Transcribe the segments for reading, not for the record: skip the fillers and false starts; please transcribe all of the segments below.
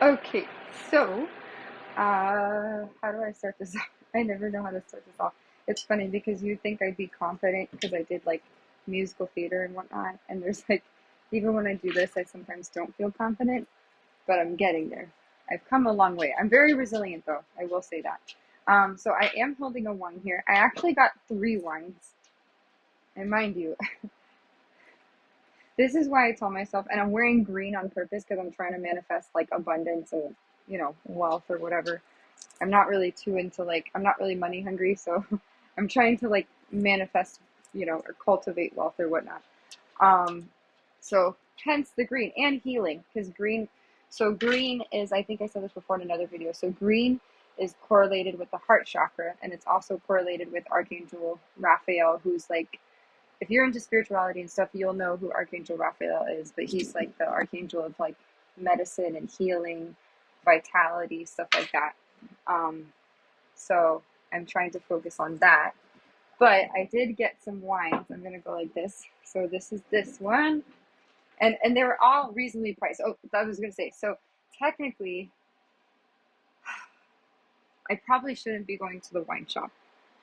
Okay, so how do I start this off? I never know how to start this off. It's funny because you think I'd be confident because I did like musical theater and whatnot, and there's like, even when I do this, I sometimes don't feel confident, but I'm getting there. I've come a long way. I'm very resilient though, I will say that. So I am holding a wine here. I actually got three wines, and mind you, this is why I tell myself, and I'm wearing green on purpose because I'm trying to manifest like abundance or, wealth or whatever. I'm not really too into like, I'm not really money hungry, so I'm trying to like manifest, or cultivate wealth or whatnot. Um, so hence the green and healing, because green is, I think I said this before in another video. So green is correlated with the heart chakra, and it's also correlated with Archangel Raphael, who's like, if you're into spirituality and stuff, you'll know who Archangel Raphael is, but he's like the archangel of like medicine and healing, vitality, stuff like that. Um, so I'm trying to focus on that. But I did get some wines. I'm gonna go like this. So this is this one, and they were all reasonably priced. Oh, I was gonna say. So technically, I probably shouldn't be going to the wine shop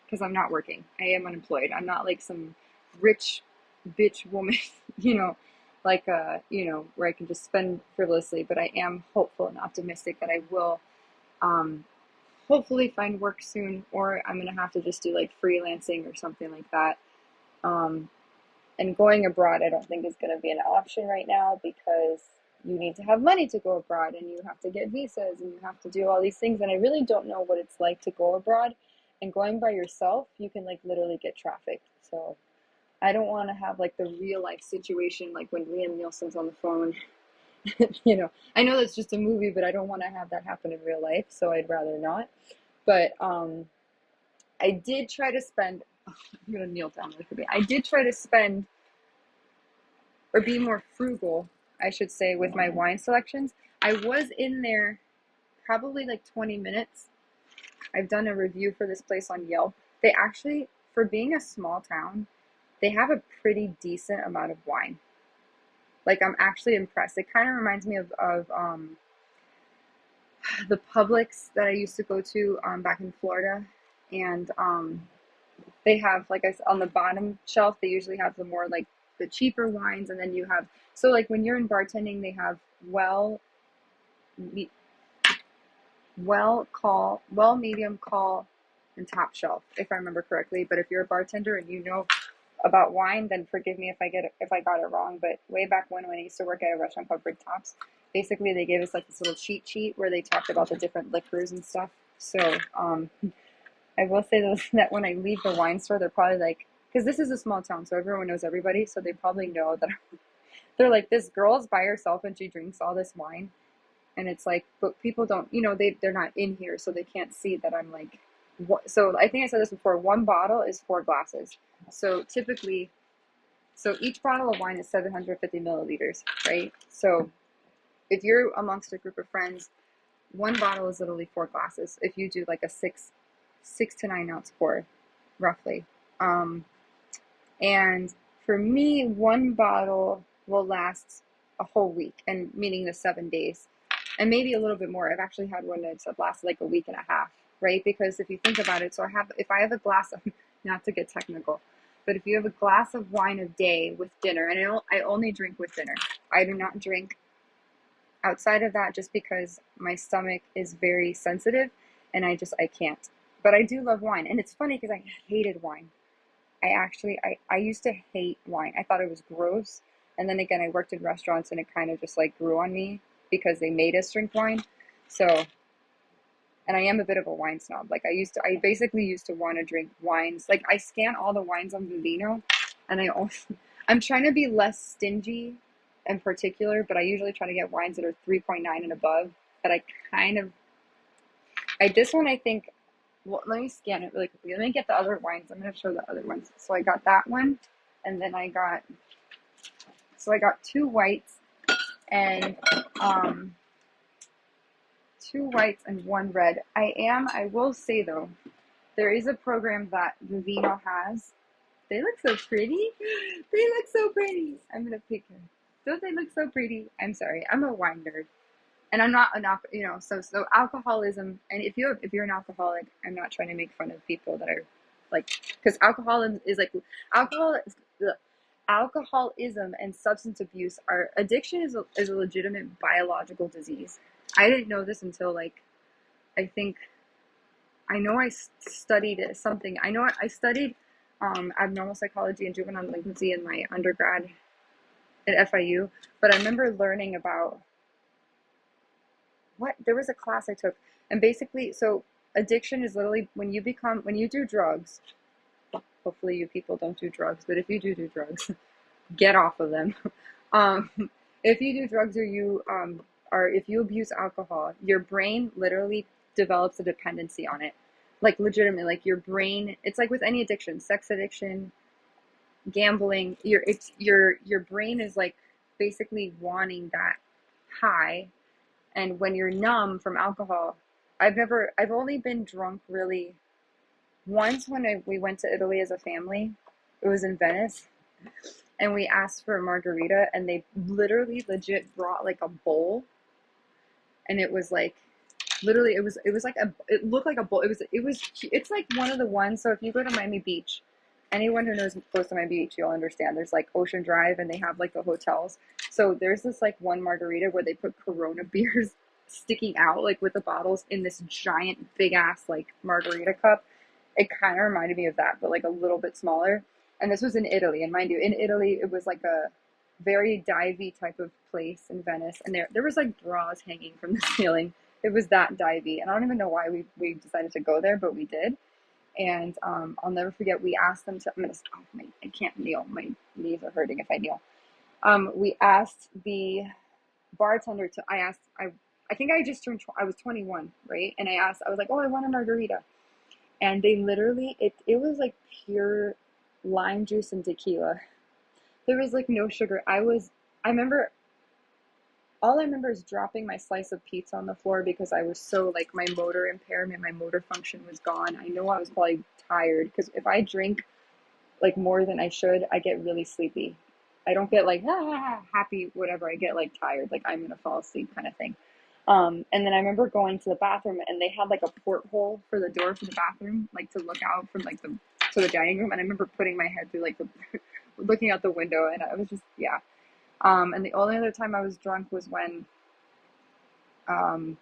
because I'm not working. I am unemployed. I'm not like some rich bitch woman, like where I can just spend frivolously. But I am hopeful and optimistic that I will um, hopefully find work soon, or I'm gonna have to just do like freelancing or something like that. Um, and going abroad, I don't think is gonna be an option right now because you need to have money to go abroad, and you have to get visas, and you have to do all these things. And I really don't know what it's like to go abroad. And going by yourself, you can like literally get trafficked. So I don't want to have like the real life situation, like when Liam Nielsen's on the phone. I know that's just a movie, but I don't want to have that happen in real life, so I'd rather not. But I did try to spend. Oh, I'm gonna kneel down with me. I did try to spend or be more frugal, I should say, with my wine selections. I was in there probably like 20 minutes. I've done a review for this place on Yelp. They actually, for being a small town, they have a pretty decent amount of wine. Like, I'm actually impressed. It kind of reminds me of the Publix that I used to go to back in Florida. And they have, like I said, on the bottom shelf, they usually have the more like the cheaper wines. And then you have, so like when you're in bartending, they have medium, call, and top shelf, if I remember correctly. But if you're a bartender and you know about wine, then forgive me if I got it wrong. But way back when I used to work at a restaurant called Brick Tops, basically they gave us like this little cheat sheet where they talked about the different liquors and stuff. So I will say that when I leave the wine store, they're probably like, because this is a small town, so everyone knows everybody, so they probably know that they're like, this girl's by herself and she drinks all this wine. And it's like, but people don't, they're not in here, so they can't see that I'm like, what? So I think I said this before, one bottle is 4 glasses. So typically, so each bottle of wine is 750 milliliters, right? So if you're amongst a group of friends, one bottle is literally 4 glasses. If you do like a 6 to 9 ounce pour, roughly. And for me, one bottle will last a whole week, and meaning the 7 days, and maybe a little bit more. I've actually had one that's lasted like a week and a half, right? Because if you think about it, so if I have a glass of, not to get technical, but if you have a glass of wine a day with dinner, and I only drink with dinner. I do not drink outside of that just because my stomach is very sensitive, and I can't. But I do love wine, and it's funny because I hated wine. I used to hate wine. I thought it was gross. And then again, I worked in restaurants and it kind of just like grew on me because they made us drink wine. So, and I am a bit of a wine snob. Like I basically used to want to drink wines. Like I scan all the wines on Vivino, and I'm trying to be less stingy and particular, but I usually try to get wines that are 3.9 and above. But this one I think, well, let me scan it really quickly. Let me get the other wines. I'm going to show the other ones. So I got that one, and then I got 2 whites and 1 red. I will say though, there is a program that Vivino has. They look so pretty. They look so pretty. I'm going to pick them. Don't they look so pretty? I'm sorry. I'm a wine nerd. And I'm not an so alcoholism. And if you're an alcoholic, I'm not trying to make fun of people that are like, because alcoholism is like alcohol ugh. Alcoholism and substance abuse are addiction is a legitimate biological disease. I didn't know this until like I think I know I studied something. I know I studied abnormal psychology and juvenile delinquency in my undergrad at FIU, but I remember learning about what there was a class I took, and basically, so addiction is literally when you do drugs. Hopefully, you people don't do drugs, but if you do drugs, get off of them. um, if you do drugs or you or if you abuse alcohol, your brain literally develops a dependency on it. Like legitimately, like your brain. It's like with any addiction, sex addiction, gambling. Your brain is like basically wanting that high. And when you're numb from alcohol, I've only been drunk really once when we went to Italy as a family. It was in Venice, and we asked for a margarita, and they literally legit brought like a bowl, and it was like literally it was like it looked like a bowl. It's like one of the ones. So if you go to Miami Beach, anyone who knows goes to Miami Beach, you'll understand. There's like Ocean Drive, and they have like the hotels. So there's this like one margarita where they put Corona beers sticking out like with the bottles in this giant big ass like margarita cup. It kind of reminded me of that, but like a little bit smaller. And this was in Italy, and mind you, in Italy it was like a very divey type of place in Venice, and there was like bras hanging from the ceiling. It was that divey, and I don't even know why we decided to go there, but we did. And I'll never forget. We asked them to. I'm gonna stop. I can't kneel. My knees are hurting if I kneel. We asked the bartender to. I think I just turned. I was 21, right? And I asked. I was like, "Oh, I want a margarita." And they literally it was like pure lime juice and tequila. There was like no sugar. I remember all I remember is dropping my slice of pizza on the floor because I was so like my motor impairment, my motor function was gone. I know I was probably tired because if I drink like more than I should, I get really sleepy. I don't get like happy, whatever. I get like tired, like I'm gonna fall asleep kind of thing. And then I remember going to the bathroom and they had like a porthole for the door for the bathroom, like to look out from like the to the dining room. And I remember putting my head through like the looking out the window, and I was just yeah. And the only other time I was drunk was when um,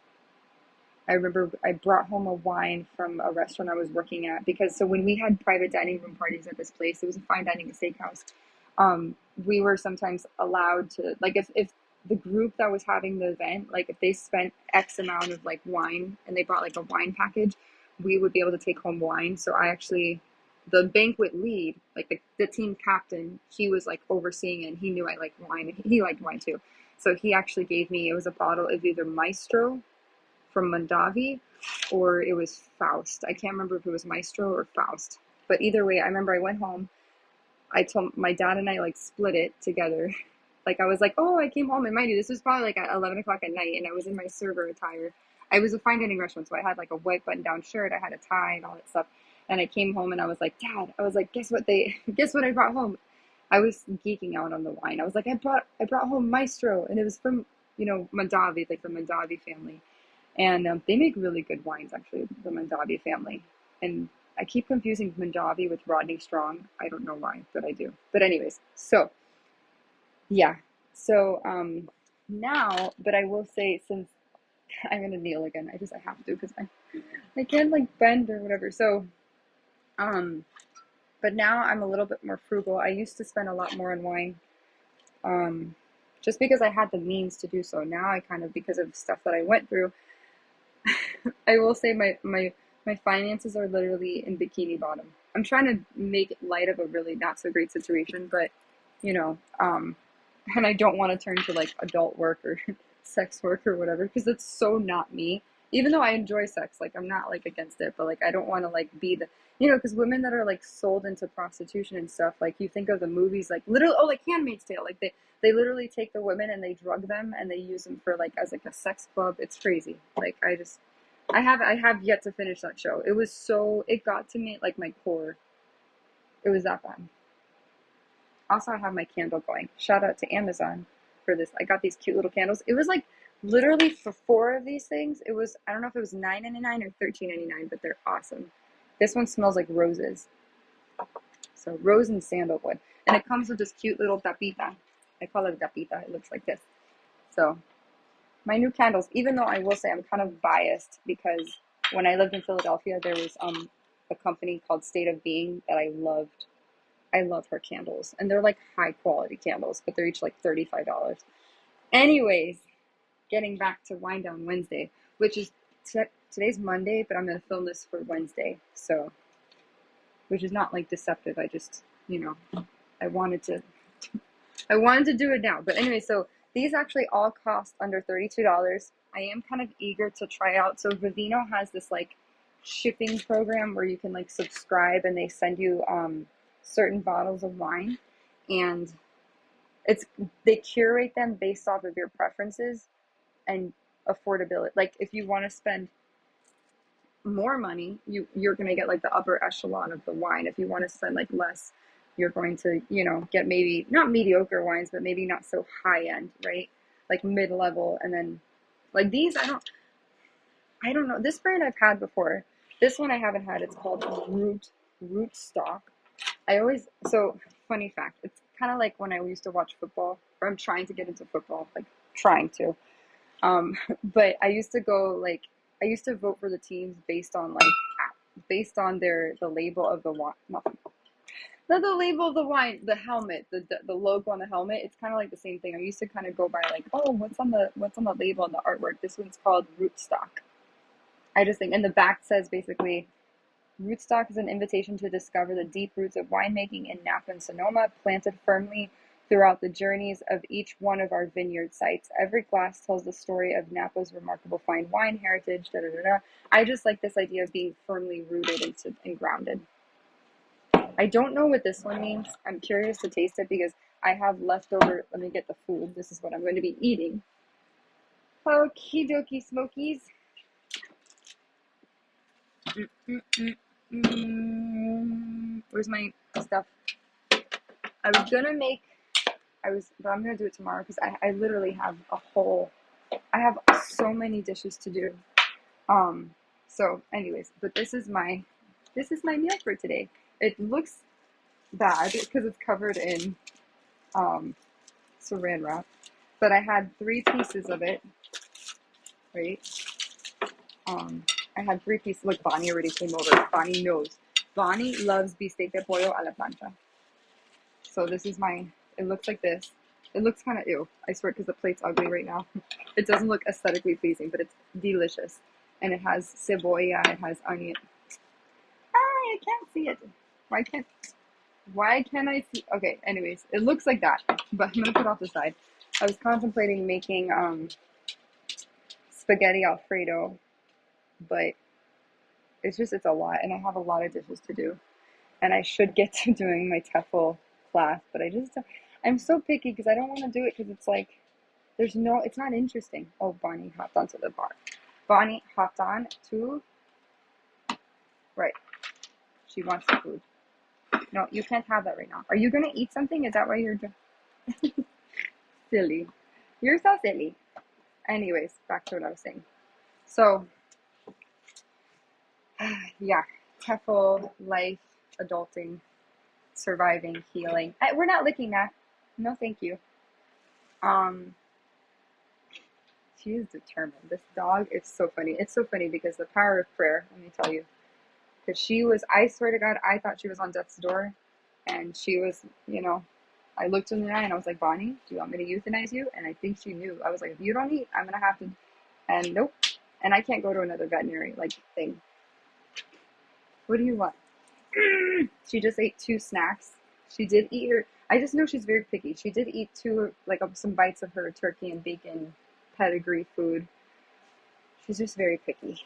I remember I brought home a wine from a restaurant I was working at because so when we had private dining room parties at this place, it was a fine dining steakhouse. We were sometimes allowed to like if the group that was having the event, like if they spent X amount of like wine and they brought like a wine package, we would be able to take home wine. So I actually the banquet lead, like the team captain, he was like overseeing it and he knew I liked wine. He liked wine too. So he actually gave me, it was a bottle of either Maestro from Mondavi or it was Faust. I can't remember if it was Maestro or Faust. But either way, I remember I went home. I told my dad and I like split it together. Like I was like, oh, I came home and mind you, this was probably like at 11 o'clock at night and I was in my server attire. I was a fine dining restaurant, so I had like a white button down shirt, I had a tie and all that stuff. And I came home and I was like, Dad, I was like, guess what I brought home? I was geeking out on the wine. I was like, I brought home Maestro, and it was from Mondavi, like the Mondavi family, and they make really good wines actually, the Mondavi family. And I keep confusing Mondavi with Rodney Strong. I don't know why, but I do. But anyways, so yeah, so now, but I will say since I'm gonna kneel again, I have to because I can't like bend or whatever. So um but now I'm a little bit more frugal. I used to spend a lot more on wine, um, just because I had the means to do so. Now I kind of, because of stuff that I went through, I will say my finances are literally in bikini bottom. I'm trying to make light of a really not so great situation, but you know, um, and I don't want to turn to like adult work or sex work or whatever because it's so not me. Even though I enjoy sex, like I'm not like against it, but like I don't want to like be the because women that are like sold into prostitution and stuff, like you think of the movies like literally like Handmaid's Tale, like they literally take the women and they drug them and they use them for like as like a sex club. It's crazy. Like I have yet to finish that show. It got to me like my core. It was that bad. Also, I have my candle going. Shout out to Amazon for this. I got these cute little candles. It was like literally for 4 of these things, it was, I don't know if it was $9.99 or $13.99, but they're awesome. This one smells like roses. So rose and sandalwood. And it comes with this cute little tapita. I call it a tapita. It looks like this. So my new candles, even though I will say I'm kind of biased because when I lived in Philadelphia, there was a company called State of Being that I loved. I love her candles. And they're like high quality candles, but they're each like $35. Anyways, getting back to Wine Down Wednesday, which is today's Monday, but I'm going to film this for Wednesday. So, which is not like deceptive. I just, I wanted to do it now. But anyway, so these actually all cost under $32. I am kind of eager to try out. So Vivino has this like shipping program where you can like subscribe and they send you certain bottles of wine, and they curate them based off of your preferences and affordability. Like if you want to spend more money, you're going to get like the upper echelon of the wine. If you want to spend like less, you're going to, get maybe not mediocre wines, but maybe not so high end, right? Like mid-level. And then like these, I don't know. This brand I've had before. This one I haven't had. It's called Root Stock. So funny fact, it's kind of like when I used to watch football, or I'm trying to get into football, like trying to. But I used to vote for the teams based on the label of the wine, not the label of the wine, the helmet, the logo on the helmet. It's kind of like the same thing. I used to kind of go by like, oh, what's on the label and the artwork. This one's called Rootstock. I just think, and the back says basically, Rootstock is an invitation to discover the deep roots of winemaking in Napa and Sonoma, planted firmly throughout the journeys of each one of our vineyard sites. Every glass tells the story of Napa's remarkable fine wine heritage. Da, da, da, da. I just like this idea of being firmly rooted and grounded. I don't know what this one means. I'm curious to taste it because I have leftover. Let me get the food. This is what I'm going to be eating. Okie dokie, smokies. Where's my stuff? But I'm gonna do it tomorrow because I literally have I have so many dishes to do. So anyways, but this is my meal for today. It looks bad because it's covered in saran wrap, but I had 3 pieces of it, right? I had 3 pieces. Look, Bonnie already came over. Bonnie knows. Bonnie loves bistec de pollo a la plancha. So this is it looks like this. It looks kind of ew, I swear, because the plate's ugly right now. It doesn't look aesthetically pleasing, but it's delicious. And it has cebolla, it has onion. I can't see it. Why can't I see? Okay, anyways, it looks like that, but I'm gonna put it off the side. I was contemplating making spaghetti Alfredo, but it's a lot, and I have a lot of dishes to do. And I should get to doing my TEFL class, but I'm so picky because I don't want to do it because it's like, it's not interesting. Oh, Bonnie hopped onto the bar. Bonnie hopped on to, right. She wants the food. No, you can't have that right now. Are you going to eat something? Is that why you're silly? You're so silly. Anyways, back to what I was saying. So, yeah, TEFL, life, adulting, surviving, healing. We're not licking that. No, thank you. She is determined. This dog is so funny. It's so funny because the power of prayer, let me tell you. Because I swear to God, I thought she was on death's door. And she was, I looked in the eye and I was like, Bonnie, do you want me to euthanize you? And I think she knew. I was like, if you don't eat, I'm going to have to. And nope. And I can't go to another veterinary, thing. What do you want? She just ate 2 snacks. She did eat I just know she's very picky. She did eat some bites of her turkey and bacon pedigree food. She's just very picky.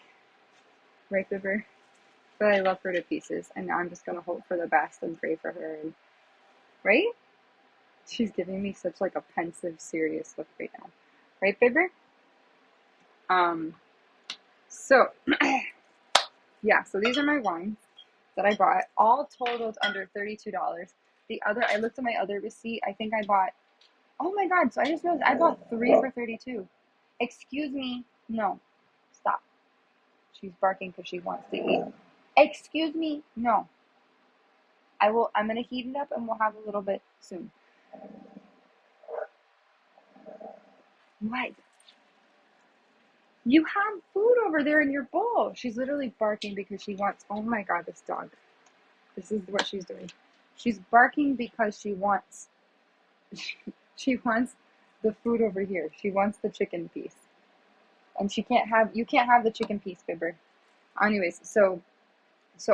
Right, River? But I love her to pieces. And now I'm just going to hope for the best and pray for her. Right? She's giving me such a pensive, serious look right now. Right, Bibber? So, yeah, so these are my wines that I bought, all totaled under $32. I looked at my other receipt. I think I bought, oh my God, so I just realized I bought 3 for $32. Excuse me. No. Stop. She's barking because she wants to eat. Excuse me. No. I'm going to heat it up and we'll have a little bit soon. What? You have food over there in your bowl. She's literally barking because she wants, oh my God, this dog. This is what she's doing. She's barking because she wants the food over here. She wants the chicken piece. And you can't have the chicken piece, Bibber. Anyways, so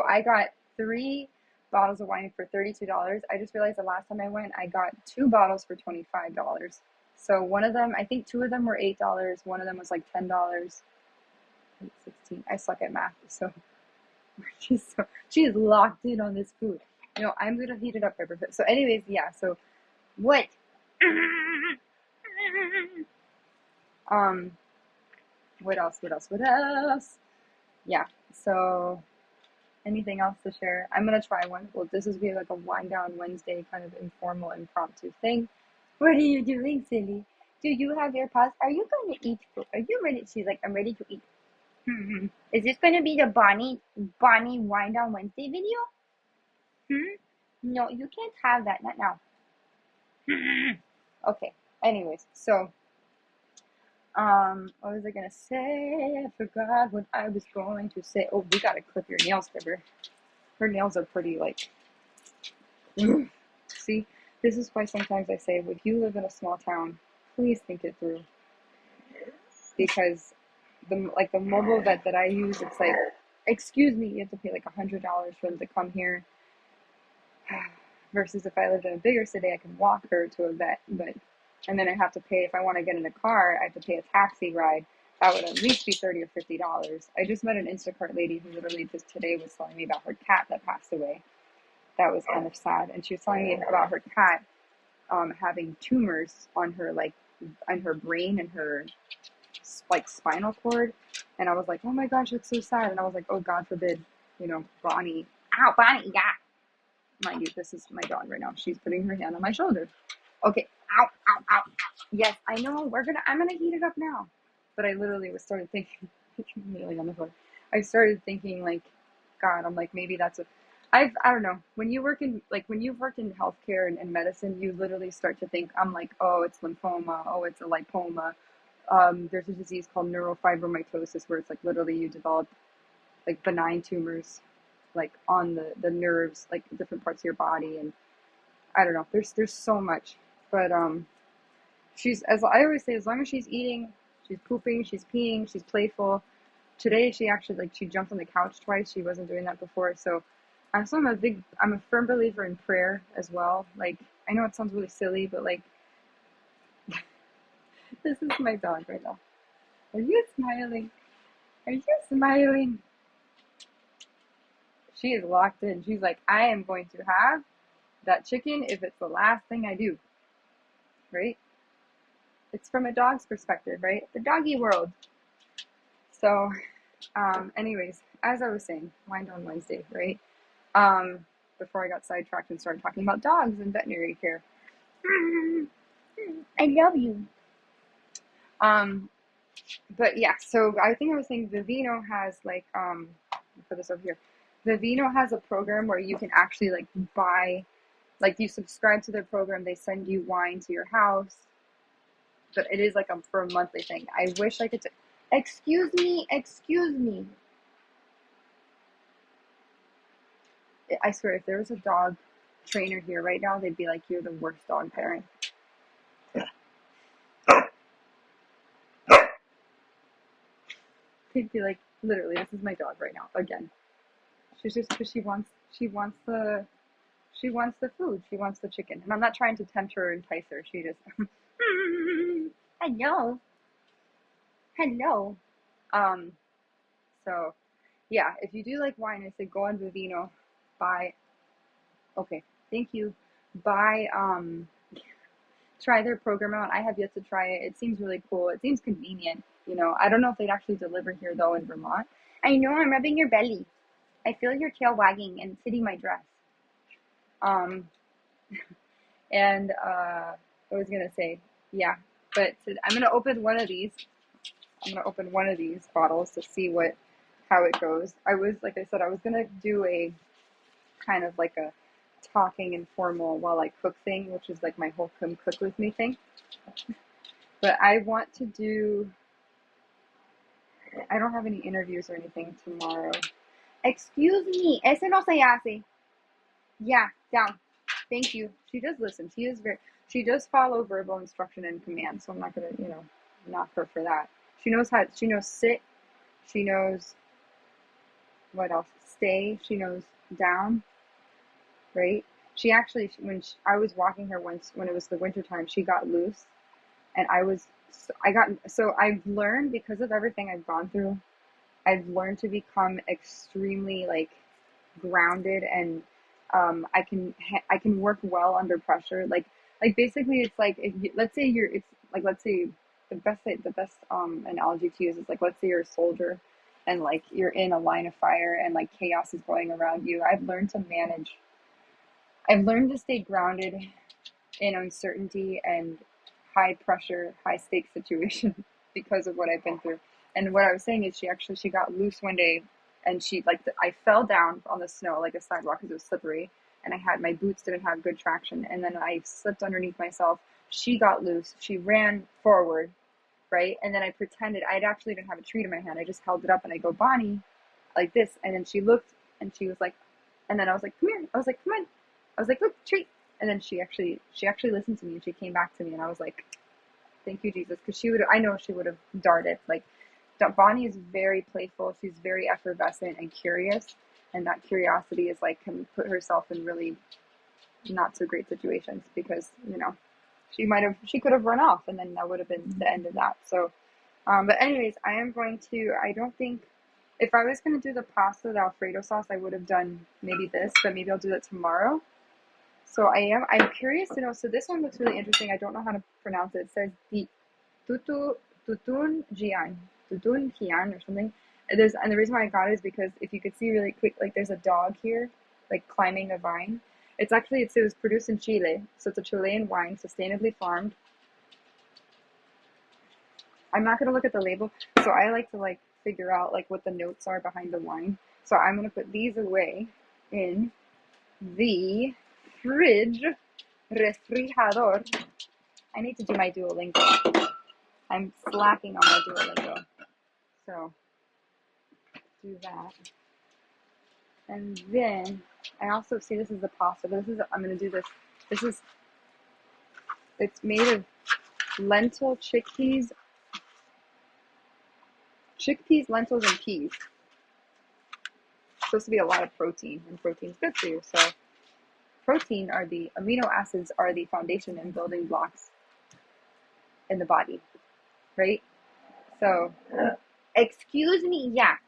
I got 3 bottles of wine for $32. I just realized the last time I went, I got 2 bottles for $25. So one of them, I think 2 of them were $8. One of them was like $10. 16. I suck at math, so she's locked in on this food. I'm gonna heat it up, Pepper. So anyways, yeah, so what? What else? Yeah, so anything else to share? I'm gonna try one. Well, this is gonna be like a Wine Down Wednesday kind of informal, impromptu thing. What are you doing, silly? Do you have your paws? Are you going to eat food? Are you ready? She's like, I'm ready to eat. Is this going to be the Bonnie Wine Down Wednesday video? No, you can't have that. Not now. Okay. Anyways, so what was I gonna say? I forgot what I was going to say. Oh, we gotta clip your nails, Pepper. Her nails are pretty like. See, this is why sometimes I say, if you live in a small town, please think it through, because the mobile vet that I use, it's like, excuse me, you have to pay like $100 for them to come here. Versus if I lived in a bigger city, I could walk her to a vet, and then I have to pay, if I want to get in a car, I have to pay a taxi ride. That would at least be $30 or $50. I just met an Instacart lady who literally just today was telling me about her cat that passed away. That was kind of sad, and she was telling me about her cat having tumors on her brain and her like spinal cord, and I was like, oh my gosh, it's so sad, and I was like, oh God forbid, Bonnie, ow, Bonnie, yeah. Mind you, this is my dog right now. She's putting her hand on my shoulder. Okay. Ow, ow, ow, ow. Yes, I know. I'm gonna heat it up now. But I literally started thinking, kneeling on the floor. I started thinking like, God, I'm like, maybe that's I don't know. When you've worked in healthcare and medicine, you literally start to think, I'm like, oh, it's lymphoma. Oh, it's a lipoma. There's a disease called neurofibromatosis where it's like literally you develop like benign tumors like on the nerves, like different parts of your body, and I don't know. There's so much, but she's, as I always say, as long as she's eating, she's pooping, she's peeing, she's playful. Today she actually she jumped on the couch twice. She wasn't doing that before, so I'm a firm believer in prayer as well. Like, I know it sounds really silly, but like this is my dog right now. Are you smiling? Are you smiling? She is locked in. She's like, I am going to have that chicken if it's the last thing I do. Right? It's from a dog's perspective, right? The doggy world. So, anyways, as I was saying, Wine Down Wednesday, right? Before I got sidetracked and started talking about dogs and veterinary care. I love you. But yeah, so I think I was saying Vivino has like, put this over here. Vivino has a program where you can actually like buy, like you subscribe to their program, they send you wine to your house, but it is like for a monthly thing. I wish I could excuse me. I swear, if there was a dog trainer here right now, they'd be like, you're the worst dog parent. They'd be like, literally, this is my dog right now, again. She's just, because she wants the food. She wants the chicken. And I'm not trying to tempt her or entice her. She just, hello. So, yeah, if you do like wine, I say go on Vivino, buy, okay, thank you, buy, try their program out. I have yet to try it. It seems really cool. It seems convenient. I don't know if they'd actually deliver here, though, in Vermont. I know, I'm rubbing your belly. I feel your tail wagging and sitting my dress. And, I was going to say, yeah, but I'm going to open one of these. I'm gonna open one of these bottles to see how it goes. Like I said, I was gonna do a kind of like a talking informal while I cook thing, which is like my whole come cook with me thing. But I want to do, I don't have any interviews or anything tomorrow. Excuse me, ese no se hace. Yeah, down. Thank you. She does listen. She does follow verbal instruction and command, so I'm not gonna, knock her for that. She knows sit. She knows what else? Stay. She knows down, right? She actually, I was walking her once when it was the winter time, she got loose, and I've learned, because of everything I've gone through, I've learned to become extremely like grounded, and I can work well under pressure. Like basically, it's like let's say the best analogy to use is like, let's say you're a soldier, and like you're in a line of fire and like chaos is going around you. I've learned to stay grounded in uncertainty and high pressure, high stakes situations because of what I've been through. And what I was saying is she got loose one day, and I fell down on the snow, like a sidewalk, because it was slippery, and my boots didn't have good traction, and then I slipped underneath myself. She got loose. She ran forward, right? And then I pretended I actually didn't have a treat in my hand. I just held it up and I go, Bonnie, like this. And then she looked and she was like, and then I was like, come here. I was like, come on. I was like, look, treat. And then she actually listened to me, and she came back to me, and I was like, thank you, Jesus. Because I know she would have darted. Like, Bonnie is very playful. She's very effervescent and curious. And that curiosity is like, can put herself in really not so great situations, because, she could have run off, and then that would have been the end of that. So, but anyways, I don't think, if I was going to do the pasta, the Alfredo sauce, I would have done maybe this, but maybe I'll do that tomorrow. So I'm curious to know, so this one looks really interesting. I don't know how to pronounce it. It says the tutun jian or something. And the reason why I got it is because if you could see really quick, like there's a dog here, like climbing a vine. It was produced in Chile, so it's a Chilean wine, sustainably farmed. I'm not gonna look at the label, so I like to like figure out like what the notes are behind the wine. So I'm gonna put these away in the fridge, refrigerador. I need to do my Duolingo. I'm slacking on my Duolingo. So, do that. And then, I also see this is the pasta. I'm going to do this. It's made of lentil, chickpeas, lentils, and peas. It's supposed to be a lot of protein, and protein's good for you. So, amino acids are the foundation and building blocks in the body, right? So, excuse me, yeah.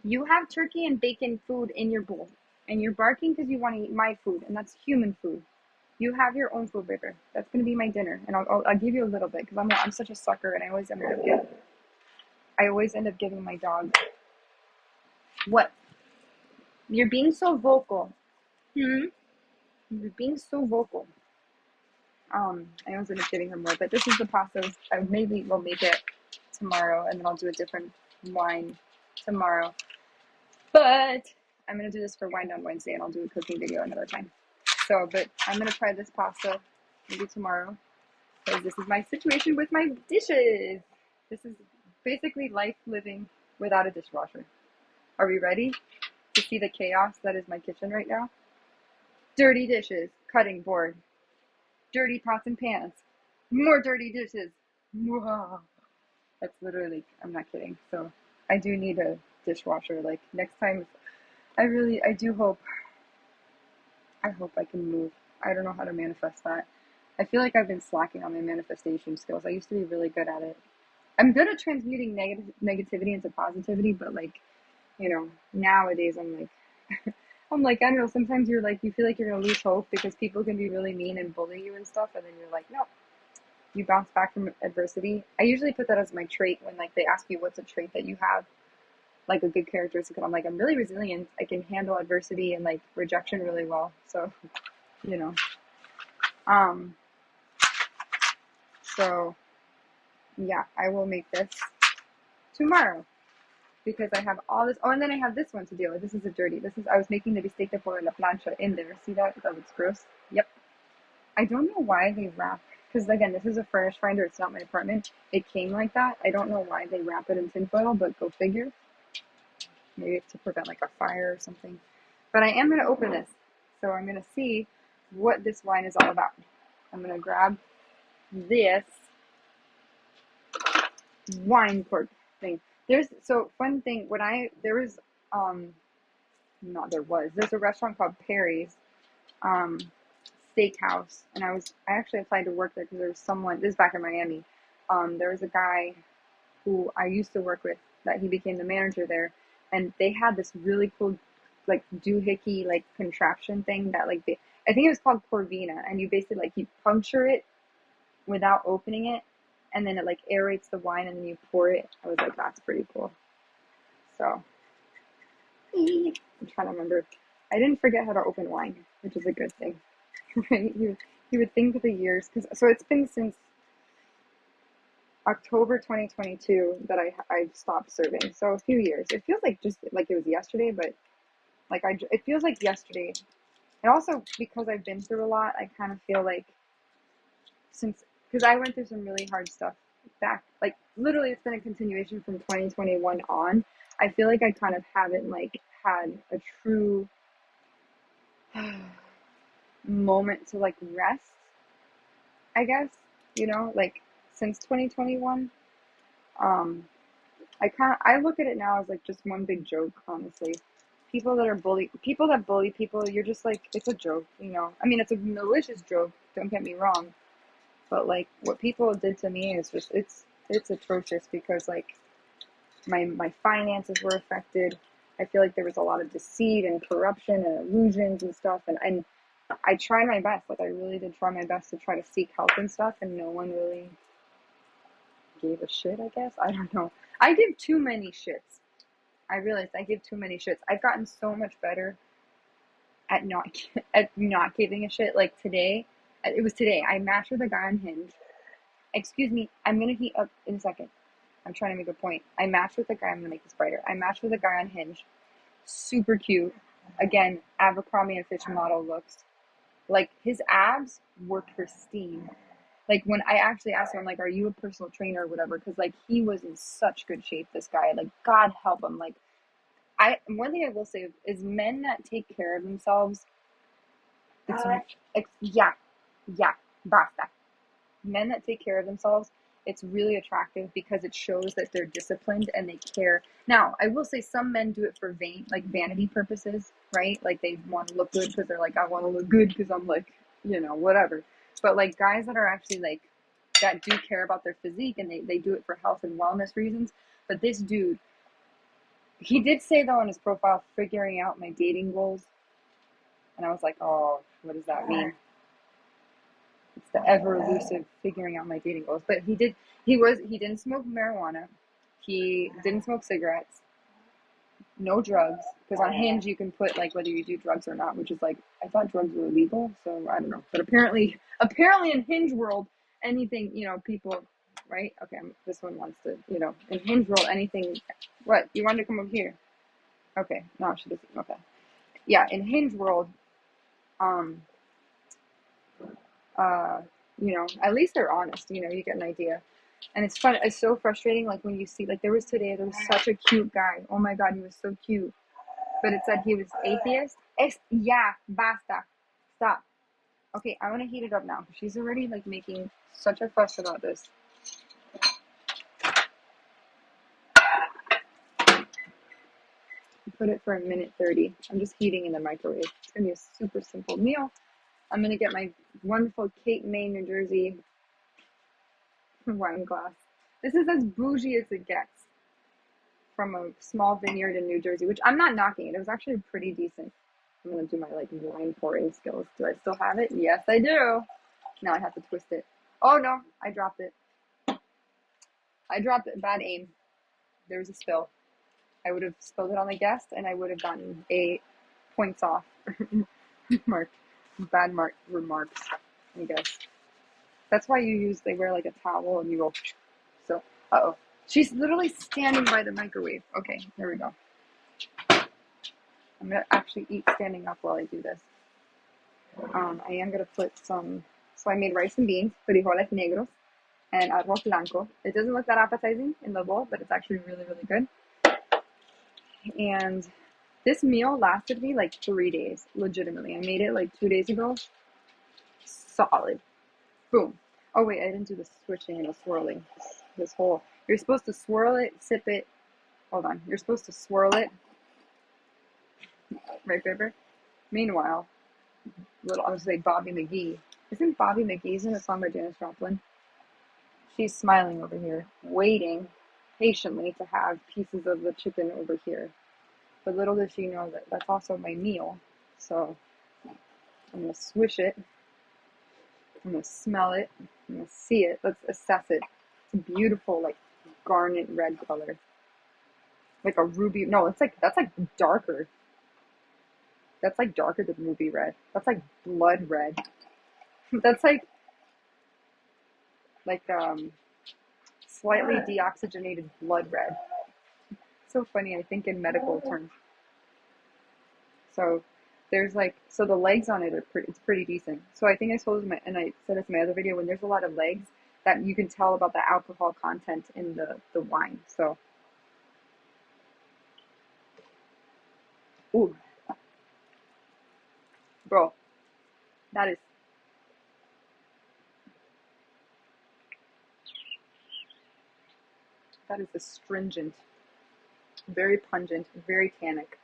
You have turkey and bacon food in your bowl, and you're barking because you want to eat my food, and that's human food. You have your own food, baby. That's gonna be my dinner, and I'll give you a little bit, because I'm such a sucker, and I always end up giving my dog. What? You're being so vocal. You're being so vocal. I always end up giving her more, but this is the pasta. I maybe will make it tomorrow, and then I'll do a different wine tomorrow. But I'm going to do this for Wine Down Wednesday, and I'll do a cooking video another time. So, but I'm going to try this pasta maybe tomorrow, because this is my situation with my dishes. This is basically life living without a dishwasher. Are we ready to see the chaos that is my kitchen right now? Dirty dishes, cutting board, dirty pots and pans, more dirty dishes. That's literally, I'm not kidding. So I do need a dishwasher. Like next time, I hope I can move. I don't know how to manifest that. I feel like I've been slacking on my manifestation skills. I used to be really good at it. I'm good at transmuting negativity into positivity, but like, nowadays I'm like, I don't know, sometimes you feel like you're going to lose hope because people can be really mean and bully you and stuff, and then you're like, no, you bounce back from adversity. I usually put that as my trait when like they ask you what's a trait that you have, like a good characteristic, and I'm like, I'm really resilient. I can handle adversity and like rejection really well. So, so yeah, I will make this tomorrow because I have all this. Oh, and then I have this one to deal with. This is a dirty. I was making the bistec de pollo en la plancha in there. See that? That looks gross. Yep. I don't know why they wrap, because again, this is a furnished finder. It's not my apartment. It came like that. I don't know why they wrap it in tinfoil, but go figure. Maybe it's to prevent like a fire or something. But I am going to open this. So I'm going to see what this wine is all about. I'm going to grab this wine cork thing. There's a restaurant called Perry's Steakhouse, and I actually applied to work there because there was someone, this is back in Miami, there was a guy who I used to work with that he became the manager there, and they had this really cool like doohickey like contraption thing that like I think it was called Corvina, and you basically like you puncture it without opening it, and then it like aerates the wine, and then you pour it. I was like, that's pretty cool. So I'm trying to remember. I didn't forget how to open wine, which is a good thing, right? You would think of the years, so it's been since October 2022 that I've stopped serving. So a few years. It feels like just like it was yesterday, but like it feels like yesterday. And also because I've been through a lot, I kind of feel like because I went through some really hard stuff back, like literally it's been a continuation from 2021 on. I feel like I kind of haven't like had a true moment to like rest, I guess, like since 2021. I look at it now as like just one big joke, honestly. People that bully people, you're just like, it's a joke, I mean, it's a malicious joke, don't get me wrong, but like what people did to me is just, it's atrocious, because like my finances were affected. I feel like there was a lot of deceit and corruption and illusions and stuff, and I tried my best, like I really did try my best to try to seek help and stuff, and no one really gave a shit, I guess. I don't know. I give too many shits. I realized I give too many shits. I've gotten so much better at not giving a shit. Like today, it was today, I matched with a guy on Hinge. Excuse me, I'm gonna heat up in a second. I'm trying to make a point. I matched with a guy, I'm gonna make this brighter. I matched with a guy on Hinge. Super cute. Again, Abercrombie and Fitch model looks. Like his abs were pristine. Like when I actually asked him, I'm like, are you a personal trainer or whatever? Because like he was in such good shape, this guy. Like God help him. Like one thing I will say is men that take care of themselves. Yeah, basta. Men that take care of themselves, it's really attractive because it shows that they're disciplined and they care. Now, I will say some men do it for vanity purposes, right? Like they want to look good because they're like, I want to look good because I'm like, whatever. But like guys that are actually like, that do care about their physique, and they do it for health and wellness reasons. But this dude, he did say though on his profile, figuring out my dating goals. And I was like, oh, what does that mean? It's the ever elusive figuring out my dating goals. But he didn't smoke marijuana. He didn't smoke cigarettes. No drugs. Because on Hinge you can put like whether you do drugs or not, which is like, I thought drugs were illegal, so I don't know. But apparently in Hinge world, anything, people, right? Okay, this one wants to, in Hinge world, anything. What? You wanted to come over here? Okay. No, she doesn't. Okay. Yeah, in Hinge world, at least they're honest, you get an idea. And it's fun. It's so frustrating. Like when you see, like there was such a cute guy. Oh my God, he was so cute. But it said he was atheist. Yeah, basta. Stop. Okay, I want to heat it up now. She's already like making such a fuss about this. Put it for a minute 30. I'm just heating in the microwave. It's going to be a super simple meal. I'm going to get my wonderful Cape May, New Jersey wine glass. This is as bougie as it gets from a small vineyard in New Jersey, which I'm not knocking it. It was actually pretty decent. I'm going to do my like wine pouring skills. Do I still have it? Yes, I do. Now I have to twist it. Oh no, I dropped it. Bad aim. There was a spill. I would have spilled it on the guest and I would have gotten a points off remarks, I guess. That's why they wear like a towel and you go, so Uh-oh. She's literally standing by the microwave. Okay, there we go. I'm gonna actually eat standing up while I do this. I am gonna put some. So I made rice and beans, frijoles negros, and arroz blanco. It doesn't look that appetizing in the bowl, but it's actually really, really good. And this meal lasted me like 3 days, legitimately. I made it like 2 days ago. Solid. Boom. Oh wait, I didn't do the switching and the swirling. This whole. You're supposed to swirl it, sip it. Hold on. You're supposed to swirl it. Right, Baber? Meanwhile, little, I was like Bobby McGee. Isn't Bobby McGee's in a song by Janis Joplin? She's smiling over here, waiting patiently to have pieces of the chicken over here. But little does she know that that's also my meal. So I'm going to swish it. I'm going to smell it. I'm going to see it. Let's assess it. It's a beautiful, like, garnet red color. Like a ruby. No, it's like, that's like darker. That's like darker than ruby red. That's like blood red. That's like slightly deoxygenated blood red. So funny, I think in medical terms. So there's like, so the legs on it are it's pretty decent. So I think I told you, and I said this in my other video, when there's a lot of legs, that you can tell about the alcohol content in the wine. So, ooh, bro, that is astringent, very pungent, very tannic,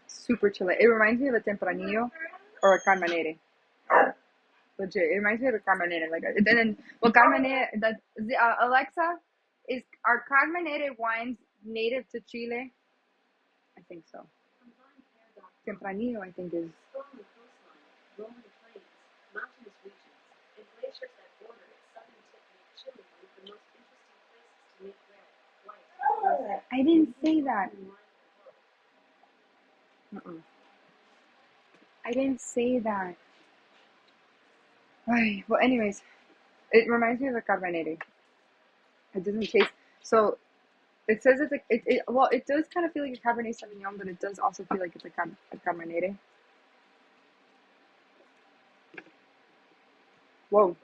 super Chile. It reminds me of a Tempranillo or a Carmenere. Legit, it reminds me of a Carmenere. Like, and then, well, Carmenere, Alexa, are Carmenere wines native to Chile? I think so. Tempranillo, I think, is. I didn't say that. I didn't say that. Well, anyways, it reminds me of a Carmenere. It doesn't taste so. It says it's like well, it does kind of feel like a Cabernet Sauvignon, but it does also feel like it's a Carmenere. Whoa.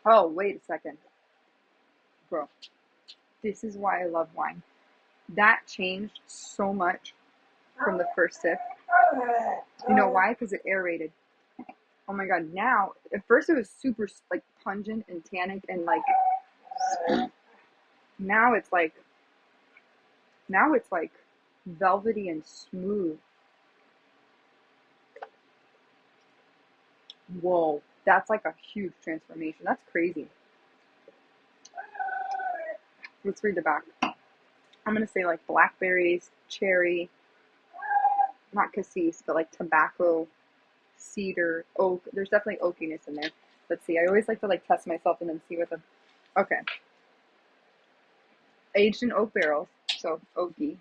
Oh, wait a second. Bro, this is why I love wine. That changed so much from the first sip. You know why? Because it aerated. Oh my god, now, at first it was super, like, pungent and tannic and, like, now it's like velvety and smooth. Whoa, that's like a huge transformation. That's crazy. Let's read the back. I'm going to say like blackberries, cherry, not cassis, but like tobacco, cedar, oak. There's definitely oakiness in there. Let's see. I always like to like test myself and then see what the. Okay. Aged in oak barrels, so oaky.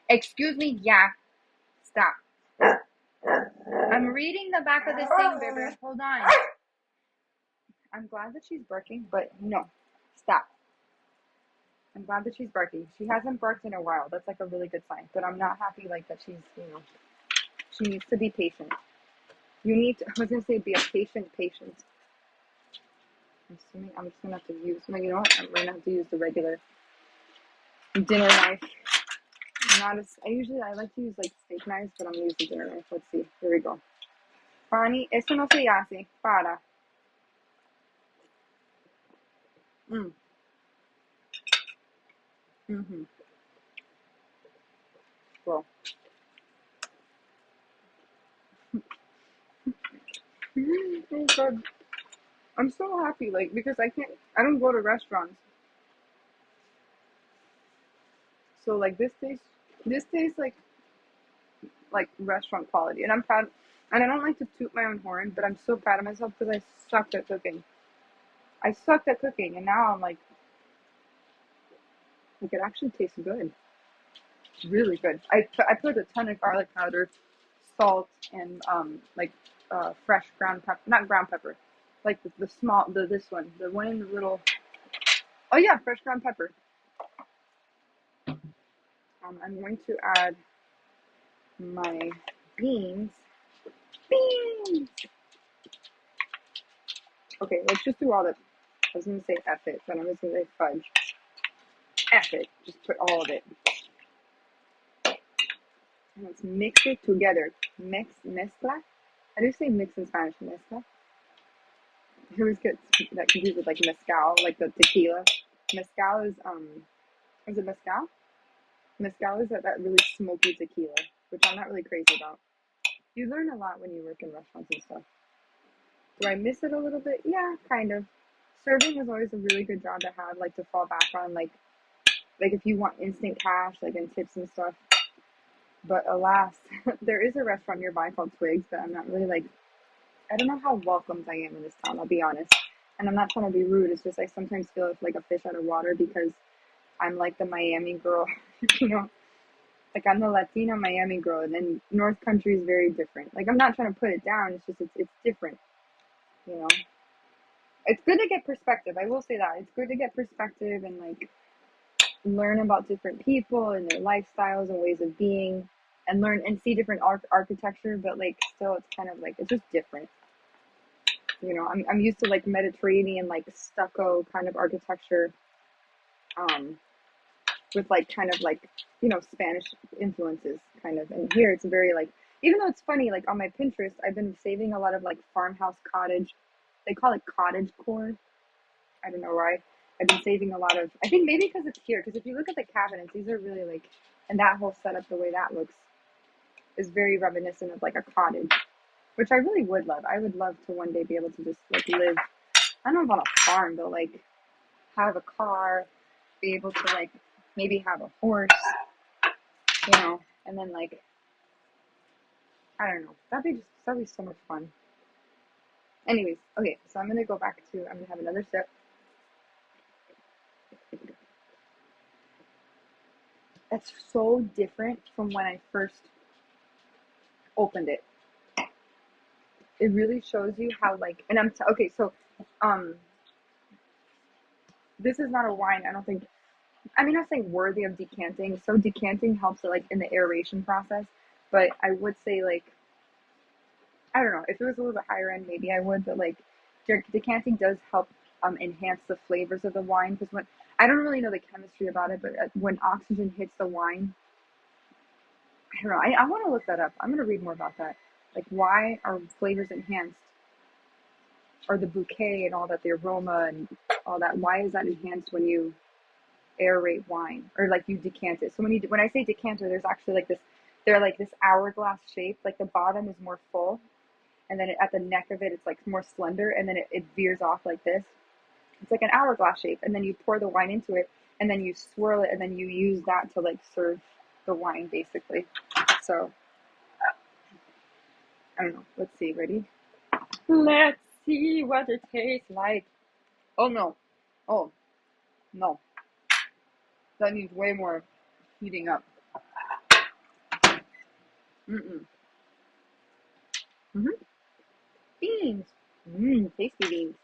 Excuse me, yeah. Stop. I'm reading the back of this thing, baby. Hold on. I'm glad that she's barking, but no. Stop. I'm glad that she's barking. She hasn't barked in a while. That's like a really good sign. But I'm not happy like that she's, she needs to be patient. You need to, I was going to say be a patient. I'm assuming I'm just going to have to use, no, you know what? I'm going to have to use the regular dinner knife. I like to use like steak knives, but I'm going to use the dinner knife. Let's see. Here we go. Fanny, esto no se hace. Para. Well. Oh god. I'm so happy, like, because I don't go to restaurants. So like this tastes like restaurant quality, and I'm proud. And I don't like to toot my own horn, but I'm so proud of myself because I sucked at cooking. And now I'm like it actually tastes good. It's really good. I put a ton of garlic powder, salt, and fresh ground pepper, not ground pepper, like the small, this one, the one in the little. Oh yeah, fresh ground pepper. I'm going to add my beans. Beans. Okay, let's just do all the. I was gonna say F it, but I'm just gonna say fudge. F it. Just put all of it. And let's mix it together. Mezcla. How do you say mix in Spanish? Mezcla. I always get that confused with like mezcal, like the tequila. Mezcal is it mezcal? Mezcal is that really smoky tequila, which I'm not really crazy about. You learn a lot when you work in restaurants and stuff. Do I miss it a little bit? Yeah, kind of. Serving is always a really good job to have, like to fall back on, like if you want instant cash, like and tips and stuff. But alas, there is a restaurant nearby called Twigs, but I'm not really like, I don't know how welcomed I am in this town, I'll be honest. And I'm not trying to be rude, it's just I sometimes feel like a fish out of water because I'm like the Miami girl, you know? Like I'm the Latina Miami girl, and then North Country is very different. Like I'm not trying to put it down, it's just, it's different, you know? It's good to get perspective, I will say that. It's good to get perspective and like learn about different people and their lifestyles and ways of being, and learn and see different architecture, but like still it's kind of like, it's just different. You know, I'm used to like Mediterranean, like stucco kind of architecture, with like kind of like, you know, Spanish influences kind of. And here it's very like, even though it's funny, like on my Pinterest, I've been saving a lot of like farmhouse cottage. They call it cottage core. I don't know why. I've been saving a lot of, I think maybe because it's here. Because if you look at the cabinets, these are really like, and that whole setup, the way that looks, is very reminiscent of like a cottage, which I really would love. I would love to one day be able to just like live, I don't know about a farm, but like have a car, be able to like maybe have a horse, you know, and then like, I don't know. That'd be so much fun. Anyways, okay, so I'm gonna go back to, I'm gonna have another sip. That's so different from when I first opened it. It really shows you how like, and okay, so, this is not a wine, I don't think, I mean, not saying worthy of decanting. So decanting helps it like in the aeration process, but I would say like, I don't know, if it was a little bit higher end, maybe I would, but like decanting does help enhance the flavors of the wine, because when, I don't really know the chemistry about it, but when oxygen hits the wine, I don't know, I want to look that up. I'm going to read more about that. Like, why are flavors enhanced, or the bouquet and all that, the aroma and all that, why is that enhanced when you aerate wine, or like you decant it? So when I say decanter, there's actually like this, they're like this hourglass shape, like the bottom is more full, and then at the neck of it, it's like more slender, and then it veers off like this. It's like an hourglass shape, and then you pour the wine into it, and then you swirl it, and then you use that to like serve the wine, basically. So, I don't know. Let's see. Ready? Let's see what it tastes like. Oh no. Oh, no. That needs way more heating up. Mm-mm. Mm-hmm. Beans. Tasty beans.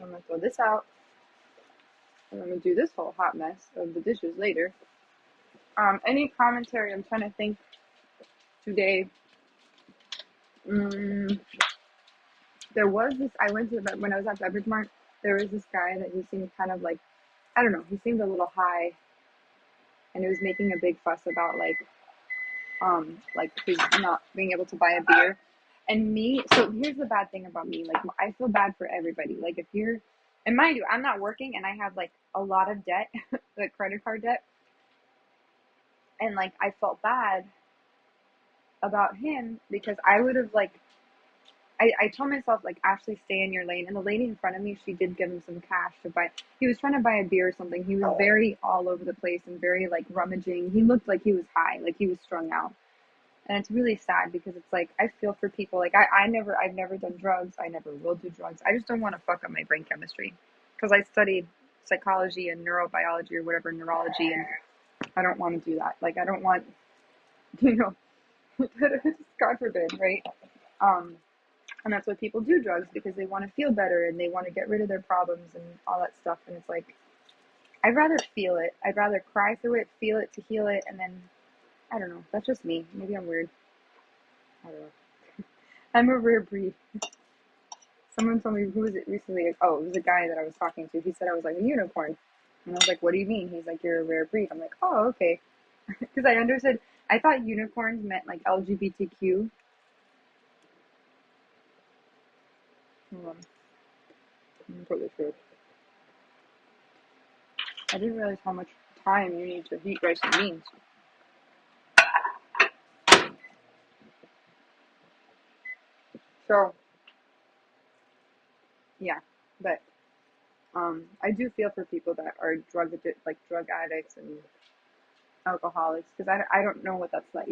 I'm gonna throw this out. And I'm gonna do this whole hot mess of the dishes later. Any commentary? I'm trying to think today. There was this, I went to, when I was at Beverage Mart, there was this guy that he seemed kind of like, I don't know, he seemed a little high, and he was making a big fuss about like his not being able to buy a beer. And me, so here's the bad thing about me, like I feel bad for everybody. Like if you're, and mind you, I'm not working and I have like a lot of debt, like credit card debt. And like I felt bad about him because I would have like, I told myself, like, Ashley, stay in your lane. And the lady in front of me, she did give him some cash to buy. He was trying to buy a beer or something. He was very all over the place and very, like, rummaging. He looked like he was high, like he was strung out. And it's really sad because it's like, I feel for people. Like, I've never done drugs. I never will do drugs. I just don't want to fuck up my brain chemistry. Because I studied psychology and neurobiology or whatever, neurology, and I don't want to do that. Like, I don't want, you know, God forbid, right? And that's why people do drugs, because they want to feel better and they want to get rid of their problems and all that stuff. And it's like, I'd rather feel it. I'd rather cry through it, feel it to heal it, and then, I don't know. That's just me. Maybe I'm weird. I don't know. I'm a rare breed. Someone told me, who was it recently? Oh, it was a guy that I was talking to. He said I was like a unicorn. And I was like, what do you mean? He's like, you're a rare breed. I'm like, oh, okay. Because I understood. I thought unicorns meant like LGBTQ. Hold on. I'm totally sure. I didn't realize how much time you need to heat rice and beans. So, yeah. But I do feel for people that are drug addicts and alcoholics, because I don't know what that's like.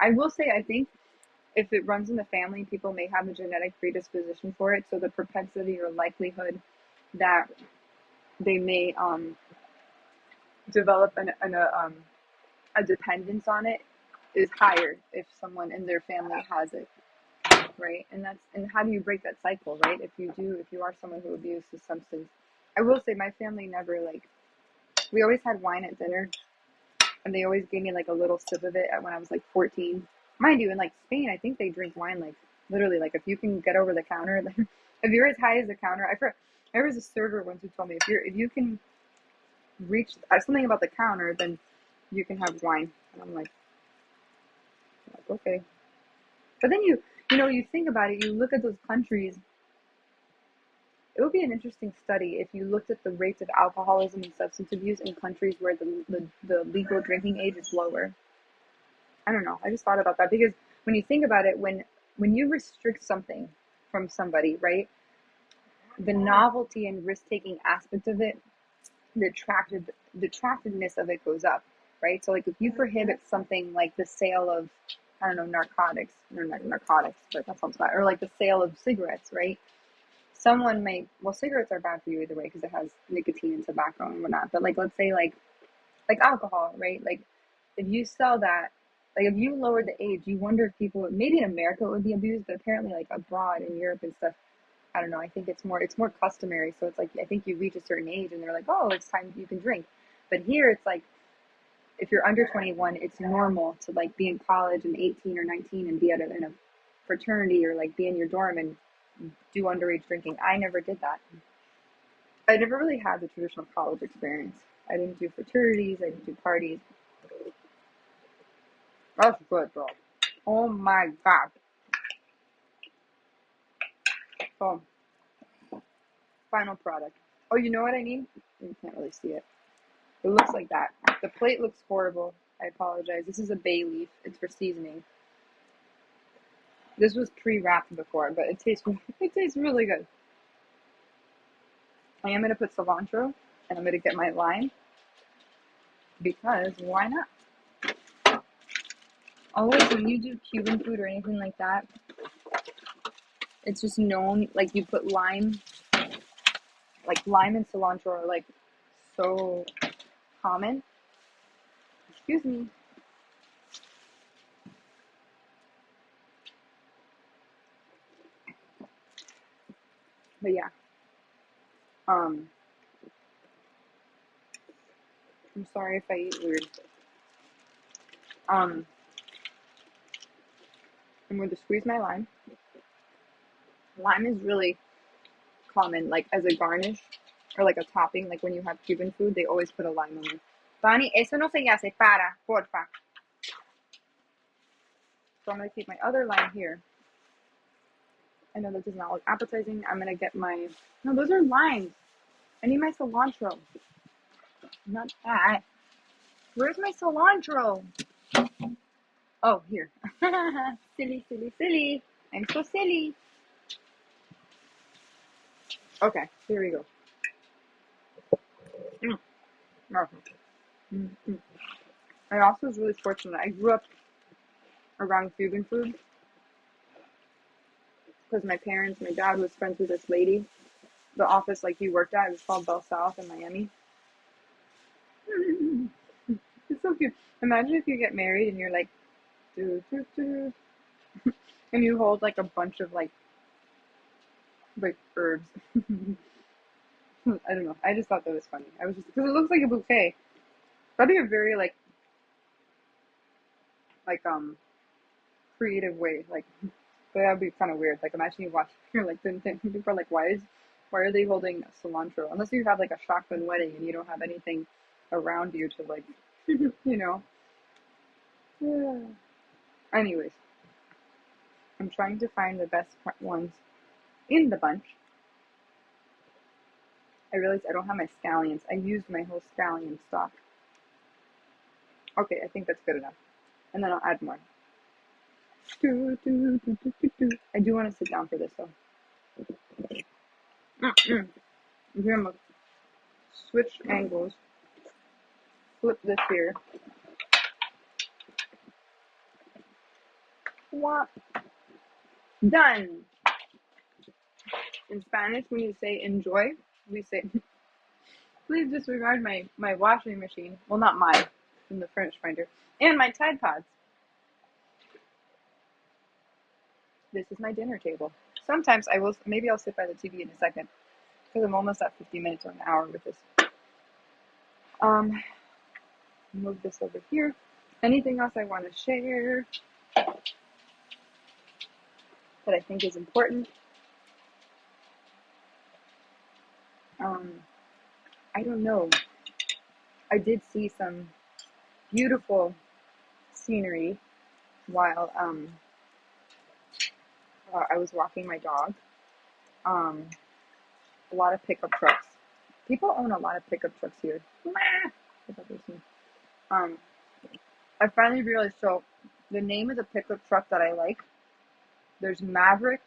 I will say, I think if it runs in the family, people may have a genetic predisposition for it. So the propensity or likelihood that they may develop a dependence on it is higher if someone in their family has it, right? And how do you break that cycle, right? If you are someone who abuses substance. I will say my family never, we always had wine at dinner, and they always gave me like a little sip of it when I was like 14. Mind you, in like Spain, I think they drink wine like literally, like if you can get over the counter, if you're as high as the counter. There was a server once who told me, if you can reach something about the counter, then you can have wine. And I'm like okay. But then you think about it, you look at those countries. It would be an interesting study if you looked at the rates of alcoholism and substance abuse in countries where the legal drinking age is lower. I don't know. I just thought about that, because when you think about it, when you restrict something from somebody, right, the novelty and risk-taking aspect of it, the attractiveness of it goes up, right? So like if you prohibit something like the sale of, I don't know, narcotics, or not narcotics, but that sounds bad, or like the sale of cigarettes, right? Someone might, well, cigarettes are bad for you either way because it has nicotine and tobacco and whatnot. But like, let's say like alcohol, right? Like if you sell that, like if you lower the age, you wonder if people, maybe in America it would be abused, but apparently like abroad in Europe and stuff, I don't know. I think it's more customary. So it's like, I think you reach a certain age and they're like, oh, it's time you can drink. But here it's like, if you're under 21, it's normal to like be in college and 18 or 19 and be in a fraternity, or like be in your dorm and do underage drinking. I never did that. I never really had the traditional college experience. I didn't do fraternities. I didn't do parties. That's good, bro. Oh my god. Oh, final product. Oh, you know what I need? You can't really see it. It looks like that. The plate looks horrible. I apologize. This is a bay leaf. It's for seasoning. This was pre-wrapped before, but it tastes really good. I am gonna put cilantro, and I'm gonna get my lime, because why not? Always when you do Cuban food or anything like that, it's just known, like you put lime, like lime and cilantro are like so common. Excuse me. But yeah, I'm sorry if I eat weird. I'm going to squeeze my lime. Lime is really common, like as a garnish or like a topping. Like when you have Cuban food, they always put a lime on it. Fanny, eso no se hace, para, porfa. So I'm going to keep my other lime here. I know that does not look appetizing. I'm going to get my, no, those are limes. I need my cilantro. Not that. Where's my cilantro? Oh, here. Silly, silly, silly. I'm so silly. Okay, here we go. I also was really fortunate. I grew up around Cuban food because my dad was friends with this lady. The office like he worked at, it was called Bell South in Miami. It's so cute. Imagine if you get married and you're like, doo, doo, doo, and you hold like a bunch of like like herbs. I don't know. I just thought that was funny. I was just because it looks like a bouquet. That'd be a very like creative way. Like, but that'd be kind of weird. Like imagine you watch you're like then people are like, why are they holding cilantro? Unless you have like a shotgun wedding and you don't have anything around you to like you know. Yeah. Anyways, I'm trying to find the best ones in the bunch. I realized I don't have my scallions. I used my whole scallion stock. Okay, I think that's good enough. And then I'll add more. I do want to sit down for this though. Here I'm gonna switch angles. Flip this here. What? Done. In Spanish, when you say enjoy, we say, please disregard my washing machine. Well, not mine, from the furniture finder. And my Tide Pods. This is my dinner table. Sometimes maybe I'll sit by the TV in a second. Because I'm almost at 50 minutes or an hour with this. Move this over here. Anything else I want to share that I think is important? I don't know. I did see some beautiful scenery while I was walking my dog. A lot of pickup trucks. People own a lot of pickup trucks here. I finally realized, so the name of the pickup truck that I like, there's Maverick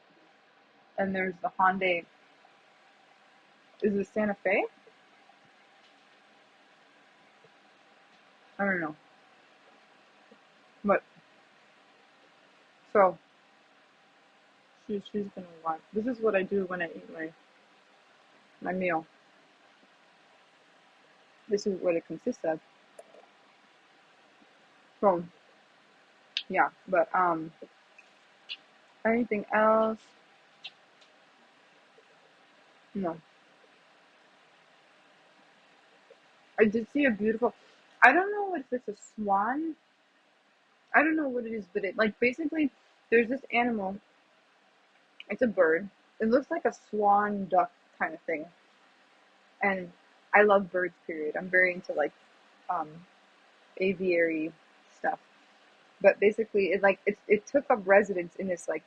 and there's the Hyundai. Is it Santa Fe? I don't know. But, so, she's gonna watch. This is what I do when I eat my meal. This is what it consists of. So, yeah, but, anything else? No. I did see a beautiful, I don't know if it's a swan. I don't know what it is, but it, like, basically, there's this animal. It's a bird. It looks like a swan duck kind of thing. And I love birds, period. I'm very into, like, um, aviary stuff. But basically, it took up residence in this, like,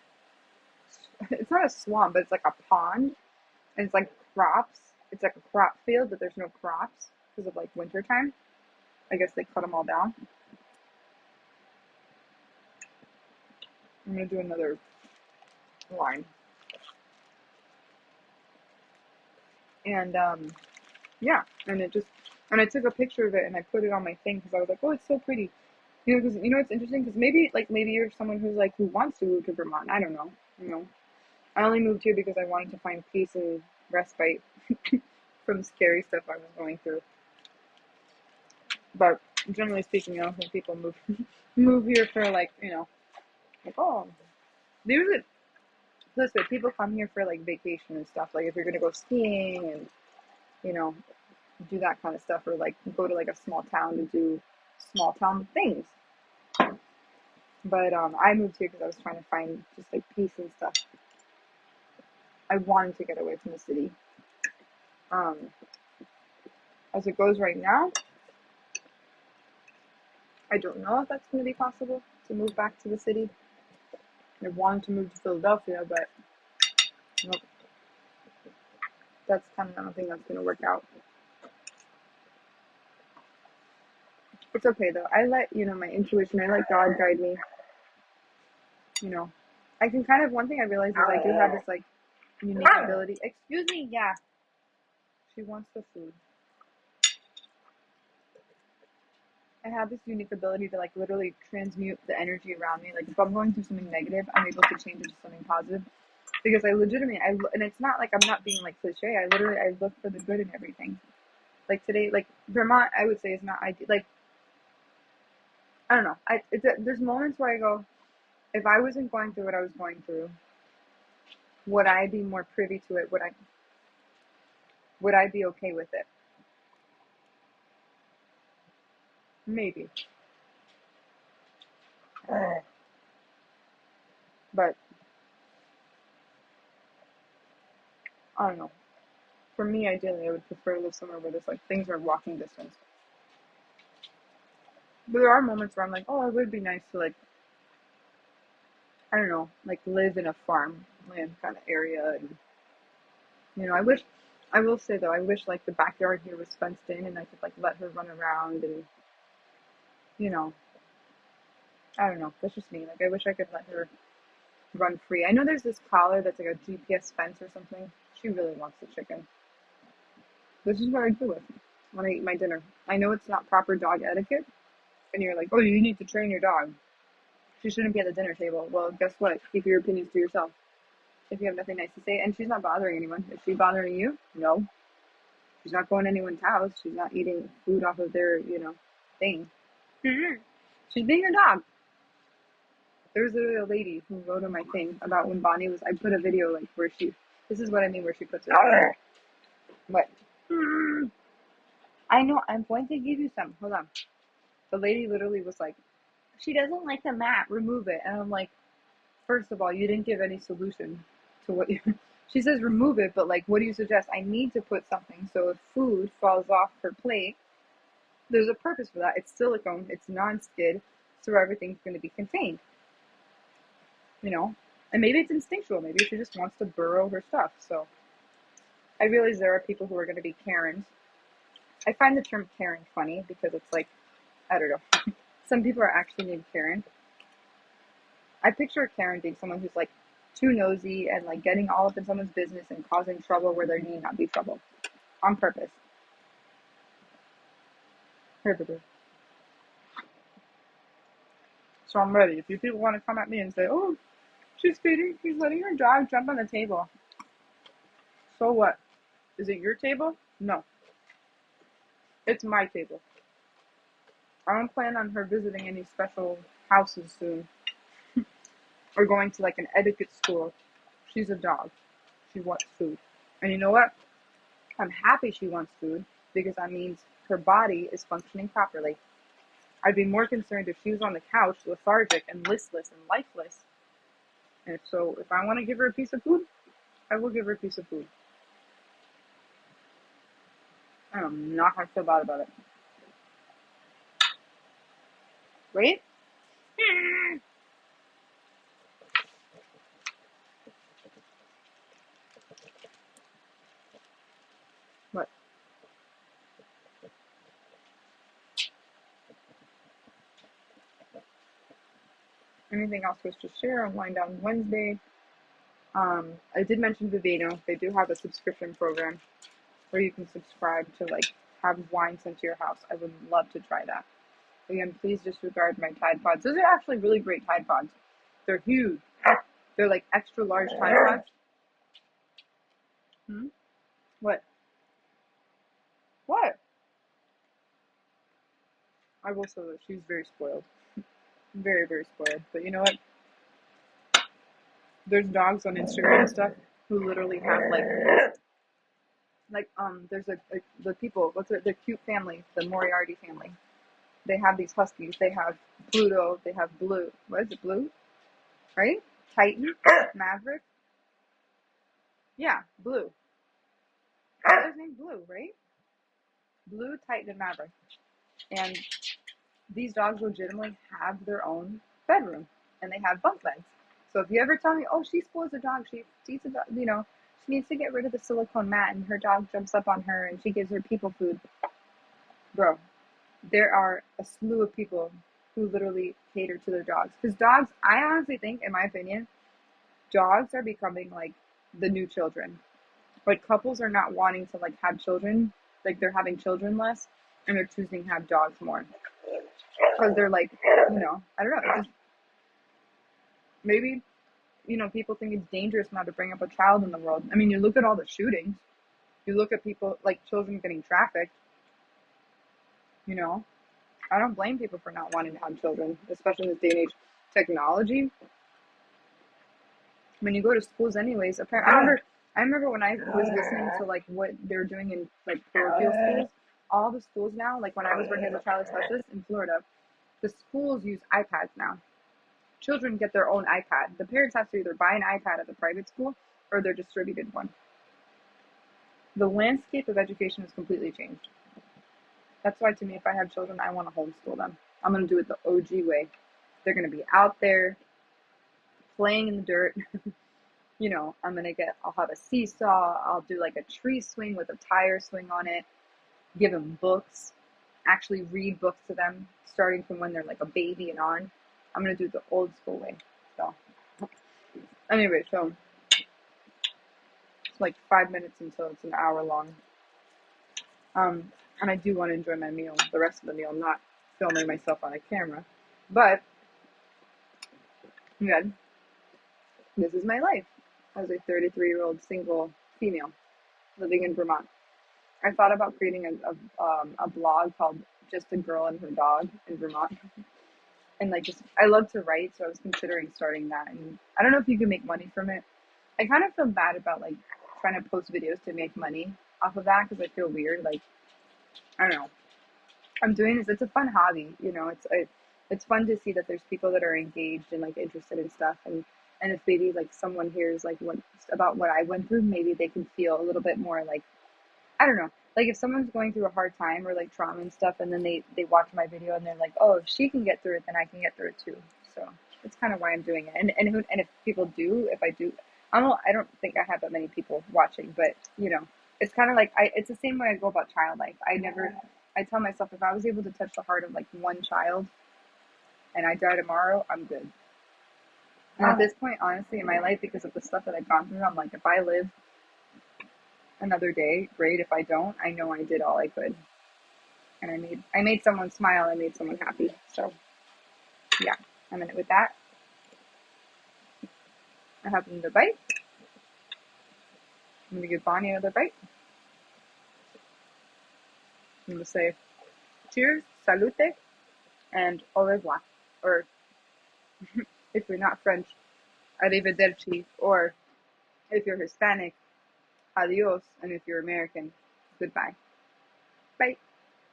it's not a swamp, but it's like a pond. And it's like crops. It's like a crop field, but there's no crops because of, like, winter time. I guess they cut them all down. I'm going to do another line. And, yeah. And I took a picture of it and I put it on my thing because I was like, oh, it's so pretty. You know, because, you know, it's interesting because maybe you're someone who's like, who wants to move to Vermont. I don't know. You know, I only moved here because I wanted to find peace and respite from the scary stuff I was going through. But generally speaking, I don't think people move here for, like, you know, like, oh, usually, listen, people come here for, like, vacation and stuff. Like, if you're going to go skiing and, you know, do that kind of stuff, or, like, go to, like, a small town to do small town things. But I moved here because I was trying to find just, like, peace and stuff. I wanted to get away from the city. As it goes right now, I don't know if that's going to be possible to move back to the city. I wanted to move to Philadelphia, but nope. That's kind of, I don't think that's going to work out. It's okay though. I let, you know, my intuition, I let God guide me. You know, I can kind of, one thing I realized is I do have this, like, unique ability. Excuse me, yeah. She wants the food. I have this unique ability to, like, literally transmute the energy around me. Like, if I'm going through something negative, I'm able to change it to something positive. Because I legitimately, and it's not like I'm not being, like, cliche. I look for the good in everything. Like, today, like, Vermont, I would say is not ideal. Like, I don't know. There's moments where I go, if I wasn't going through what I was going through, would I be more privy to it? Would I be okay with it? Maybe. But I don't know. For me, ideally, I would prefer to live somewhere where there's like things are walking distance. But there are moments where I'm like, oh, it would be nice to like, I don't know, like live in a farmland kind of area. And, I will say though, I wish like the backyard here was fenced in and I could like let her run around and, you know, I don't know. That's just me. Like, I wish I could let her run free. I know there's this collar that's like a GPS fence or something. She really wants the chicken. This is what I do with when I eat my dinner. I know it's not proper dog etiquette, and you're like, oh, you need to train your dog. She shouldn't be at the dinner table. Well, guess what? Keep your opinions to yourself. If you have nothing nice to say, and she's not bothering anyone. Is she bothering you? No. She's not going to anyone's house. She's not eating food off of their, thing. She's being her dog. There was a lady who wrote on my thing about when Bonnie was, I put a video like where this is what I mean where she puts her. What? I know, I'm going to give you some. Hold on. The lady literally was like, she doesn't like the mat, remove it. And I'm like, first of all, you didn't give any solution to what you, she says remove it, but like, what do you suggest? I need to put something so if food falls off her plate, there's a purpose for that. It's silicone, it's non-skid, so everything's going to be contained. And maybe it's instinctual. Maybe she just wants to burrow her stuff. So I realize there are people who are going to be Karens. I find the term Karen funny because it's like, I don't know. Some people are actually named Karen. I picture a Karen being someone who's like too nosy and like getting all up in someone's business and causing trouble where there need not be trouble on purpose. So I'm ready. If you people want to come at me and say, oh, she's letting her dog jump on the table. So what? Is it your table? No. It's my table. I don't plan on her visiting any special houses soon. Or going to like an etiquette school. She's a dog. She wants food. And you know what? I'm happy she wants food because that means her body is functioning properly. I'd be more concerned if she was on the couch, lethargic and listless and lifeless. And if I want to give her a piece of food, I will give her a piece of food. I'm not going to feel bad about it. Right? What? Anything else was to share on Wine Down Wednesday? I did mention Vivino. They do have a subscription program where you can subscribe to like have wine sent to your house. I would love to try that. Again, please disregard my Tide Pods. Those are actually really great Tide Pods. They're huge. They're like extra large Tide Pods. What? What? I will say that she's very spoiled. Very, very spoiled. But you know what? There's dogs on Instagram and stuff who literally have there's the people, the cute family, the Moriarty family. They have these huskies. They have Pluto. They have Blue. What is it? Blue? Right? Titan? Maverick? Yeah, Blue. His name's Blue, right? Blue, Titan, and Maverick. And these dogs legitimately have their own bedroom. And they have bunk beds. So if you ever tell me, oh, she spoils a dog, she eats a dog, she needs to get rid of the silicone mat and her dog jumps up on her and she gives her people food. Bro, there are a slew of people who literally cater to their dogs. Because dogs, I honestly think, in my opinion, dogs are becoming like the new children. Like couples are not wanting to like have children, like they're having children less, and they're choosing to have dogs more. Because they're like, I don't know, it's just, maybe, people think it's dangerous now to bring up a child in the world. I mean, you look at all the shootings, you look at people, like children getting trafficked, I don't blame people for not wanting to have children, especially in this day and age. Technology, when you go to schools anyways, apparently, I remember when I was listening to like what they're doing in like parochial schools, all the schools now, like when I was working as a child specialist in Florida, the schools use iPads now. Children get their own iPad. The parents have to either buy an iPad at the private school or they're distributed one. The landscape of education has completely changed. That's why, to me, if I have children, I want to homeschool them. I'm going to do it the OG way. They're going to be out there playing in the dirt. You know, I'll have a seesaw. I'll do like a tree swing with a tire swing on it. Give them books. Actually read books to them, starting from when they're like a baby and on. I'm going to do it the old school way. So, anyway, so it's like 5 minutes until it's an hour long. And I do want to enjoy my meal, the rest of the meal, not filming myself on a camera. But, again, this is my life as a 33-year-old single female living in Vermont. I thought about creating a blog called Just a Girl and Her Dog in Vermont. And like, just, I love to write, so I was considering starting that. And I don't know if you can make money from it. I kind of feel bad about like trying to post videos to make money off of that because I feel weird. Like, I don't know. I'm doing this. It's a fun hobby, you know. It's fun to see that there's people that are engaged and like interested in stuff, and if maybe like someone hears like about what I went through, maybe they can feel a little bit more like, I don't know. Like if someone's going through a hard time or like trauma and stuff, and then they watch my video and they're like, oh, if she can get through it, then I can get through it too. So that's kind of why I'm doing it. And if people do, if I do, I don't think I have that many people watching, but you know, it's kind of like it's the same way I go about child life. I tell myself if I was able to touch the heart of like one child and I die tomorrow, I'm good. And at this point, honestly, in my life, because of the stuff that I've gone through, I'm like, if I live another day, great. If I don't, I know I did all I could. And I made someone smile, I made someone happy. So yeah, I'm in it with that. I have another bite. I'm gonna give Bonnie another bite. I'm gonna say cheers, salute, and au revoir. Or if you're not French, arrivederci. Or if you're Hispanic, adios. And if you're American, goodbye. Bye.